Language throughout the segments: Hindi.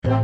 नमस्कार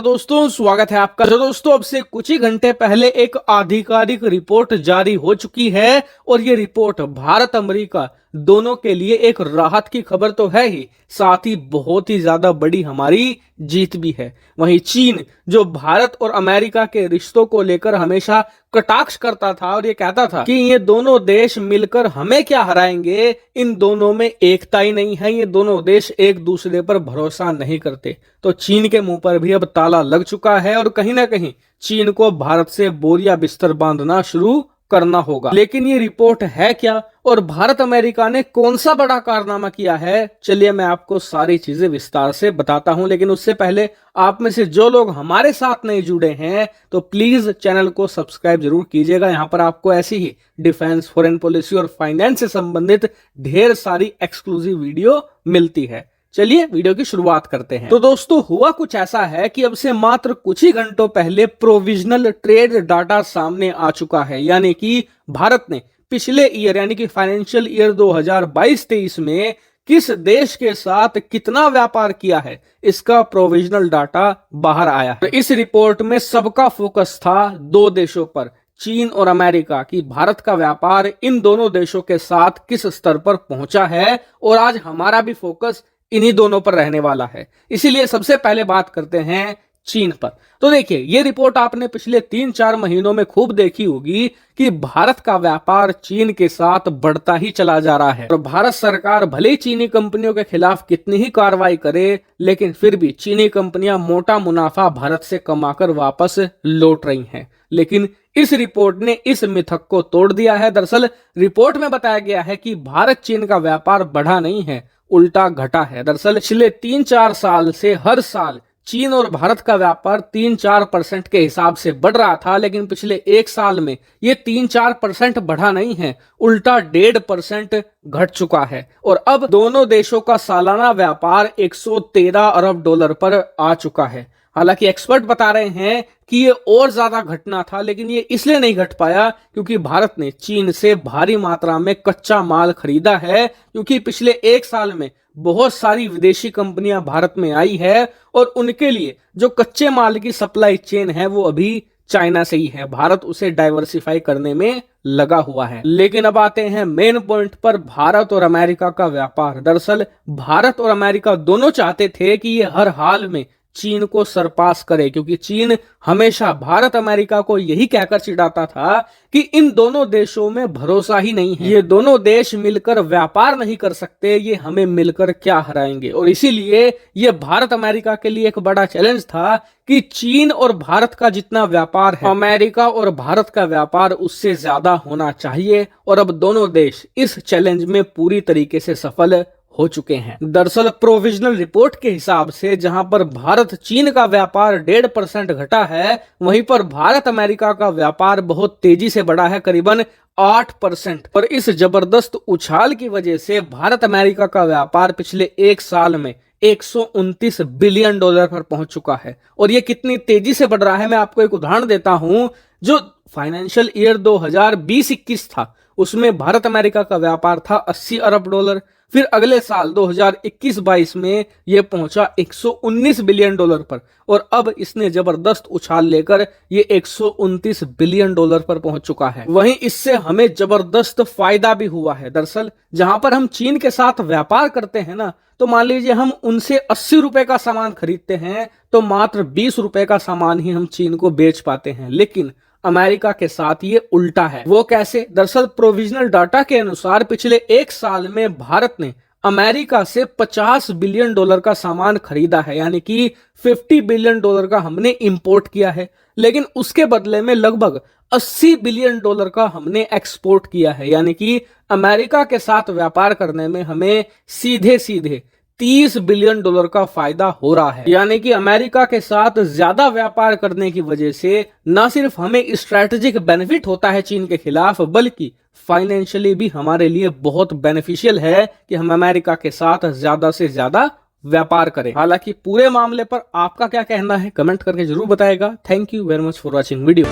दोस्तों, स्वागत है आपका। तो दोस्तों, अब से कुछ ही घंटे पहले एक आधिकारिक रिपोर्ट जारी हो चुकी है और ये रिपोर्ट भारत अमेरिका दोनों के लिए एक राहत की खबर तो है ही, साथ ही बहुत ही ज्यादा बड़ी हमारी जीत भी है। वहीं चीन, जो भारत और अमेरिका के रिश्तों को लेकर हमेशा कटाक्ष करता था और ये कहता था कि ये दोनों देश मिलकर हमें क्या हराएंगे, इन दोनों में एकता ही नहीं है, ये दोनों देश एक दूसरे पर भरोसा नहीं करते। तो चीन के मुंह पर भी अब ताला लग चुका है और कहीं ना कहीं चीन को भारत से बोरिया बिस्तर बांधना शुरू करना होगा। लेकिन ये रिपोर्ट है क्या और भारत अमेरिका ने कौन सा बड़ा कारनामा किया है, चलिए मैं आपको सारी चीजें विस्तार से बताता हूं। लेकिन उससे पहले आप में से जो लोग हमारे साथ नहीं जुड़े हैं तो प्लीज चैनल को सब्सक्राइब जरूर कीजिएगा। यहाँ पर आपको ऐसी ही डिफेंस, फॉरेन पॉलिसी और फाइनेंस से संबंधित ढेर सारी एक्सक्लूसिव वीडियो मिलती है। चलिए वीडियो की शुरुआत करते हैं। तो दोस्तों, हुआ कुछ ऐसा है कि अब से मात्र कुछ ही घंटों पहले प्रोविजनल ट्रेड डाटा सामने आ चुका है, यानी कि भारत ने पिछले ईयर यानी कि फाइनेंशियल ईयर 2022-23 में किस देश के साथ कितना व्यापार किया है, इसका प्रोविजनल डाटा बाहर आया है। तो इस रिपोर्ट में सबका फोकस था दो देशों पर, चीन और अमेरिका, की भारत का व्यापार इन दोनों देशों के साथ किस स्तर पर पहुंचा है। और आज हमारा भी फोकस इन्हीं दोनों पर रहने वाला है। इसीलिए सबसे पहले बात करते हैं चीन पर। तो देखिए, ये रिपोर्ट आपने पिछले 3-4 महीनों में खूब देखी होगी कि भारत का व्यापार चीन के साथ बढ़ता ही चला जा रहा है। और भारत सरकार भले ही चीनी कंपनियों के खिलाफ कितनी ही कार्रवाई करे, लेकिन फिर भी चीनी कंपनियां मोटा मुनाफा भारत से कमाकर वापस लौट रही हैं। लेकिन इस रिपोर्ट ने इस मिथक को तोड़ दिया है। दरअसल रिपोर्ट में बताया गया है कि भारत चीन का व्यापार बढ़ा नहीं है, उल्टा घटा है। दरअसल पिछले 3-4 साल से हर साल चीन और भारत का व्यापार 3-4% के हिसाब से बढ़ रहा था, लेकिन पिछले एक साल में ये 3-4% बढ़ा नहीं है, उल्टा 1.5% घट चुका है। और अब दोनों देशों का सालाना व्यापार 113 अरब डॉलर पर आ चुका है। हालांकि एक्सपर्ट बता रहे हैं कि ये और ज्यादा घटना था, लेकिन ये इसलिए नहीं घट पाया क्योंकि भारत ने चीन से भारी मात्रा में कच्चा माल खरीदा है, क्योंकि पिछले एक साल में बहुत सारी विदेशी कंपनियां भारत में आई है और उनके लिए जो कच्चे माल की सप्लाई चेन है वो अभी चाइना से ही है। भारत उसे डाइवर्सिफाई करने में लगा हुआ है। लेकिन अब आते हैं मेन पॉइंट पर, भारत और अमेरिका का व्यापार। दरअसल भारत और अमेरिका दोनों चाहते थे कि ये हर हाल में चीन को सरपास करे, क्योंकि चीन हमेशा भारत अमेरिका को यही कहकर चिढ़ाता था कि इन दोनों देशों में भरोसा ही नहीं है, ये दोनों देश मिलकर व्यापार नहीं कर सकते, ये हमें मिलकर क्या हराएंगे। और इसीलिए ये भारत अमेरिका के लिए एक बड़ा चैलेंज था कि चीन और भारत का जितना व्यापार है, अमेरिका और भारत का व्यापार उससे ज्यादा होना चाहिए। और अब दोनों देश इस चैलेंज में पूरी तरीके से सफल हो चुके हैं। दरअसल प्रोविजनल रिपोर्ट के हिसाब से जहां पर भारत चीन का व्यापार 1.5% घटा है, वहीं पर भारत अमेरिका का व्यापार बहुत तेजी से बढ़ा है, करीबन 8%। और इस जबरदस्त उछाल की वजह से भारत अमेरिका का व्यापार पिछले एक साल में 129 बिलियन डॉलर पर पहुंच चुका है। और ये कितनी तेजी से बढ़ रहा है, मैं आपको एक उदाहरण देता हूं। जो फाइनेंशियल ईयर 2020-21 था, उसमें भारत अमेरिका का व्यापार था 80 अरब डॉलर। फिर अगले साल 2021-22 में यह पहुंचा 119 बिलियन डॉलर पर, और अब इसने जबरदस्त उछाल लेकर ये 129 बिलियन डॉलर पर पहुंच चुका है। वहीं इससे हमें जबरदस्त फायदा भी हुआ है। दरअसल जहां पर हम चीन के साथ व्यापार करते हैं ना, तो मान लीजिए हम उनसे 80 रुपए का सामान खरीदते हैं तो मात्र 20 रुपए का सामान ही हम चीन को बेच पाते हैं। लेकिन अमेरिका के साथ ये उल्टा है। वो कैसे? दरअसल प्रोविजनल डाटा के अनुसार पिछले एक साल में भारत ने अमेरिका से 50 बिलियन डॉलर का सामान खरीदा है, यानी कि 50 बिलियन डॉलर का हमने इंपोर्ट किया है। लेकिन उसके बदले में लगभग 80 बिलियन डॉलर का हमने एक्सपोर्ट किया है, यानी कि अमेरिका के साथ व्यापार करने में हमें सीधे सीधे $30 बिलियन का फायदा हो रहा है। यानी कि अमेरिका के साथ ज्यादा व्यापार करने की वजह से न सिर्फ हमें स्ट्रेटेजिक बेनिफिट होता है चीन के खिलाफ, बल्कि फाइनेंशियली भी हमारे लिए बहुत बेनिफिशियल है कि हम अमेरिका के साथ ज्यादा से ज्यादा व्यापार करें। हालांकि पूरे मामले पर आपका क्या कहना है कमेंट करके जरूर बताएगा। Thank you very much for watching video.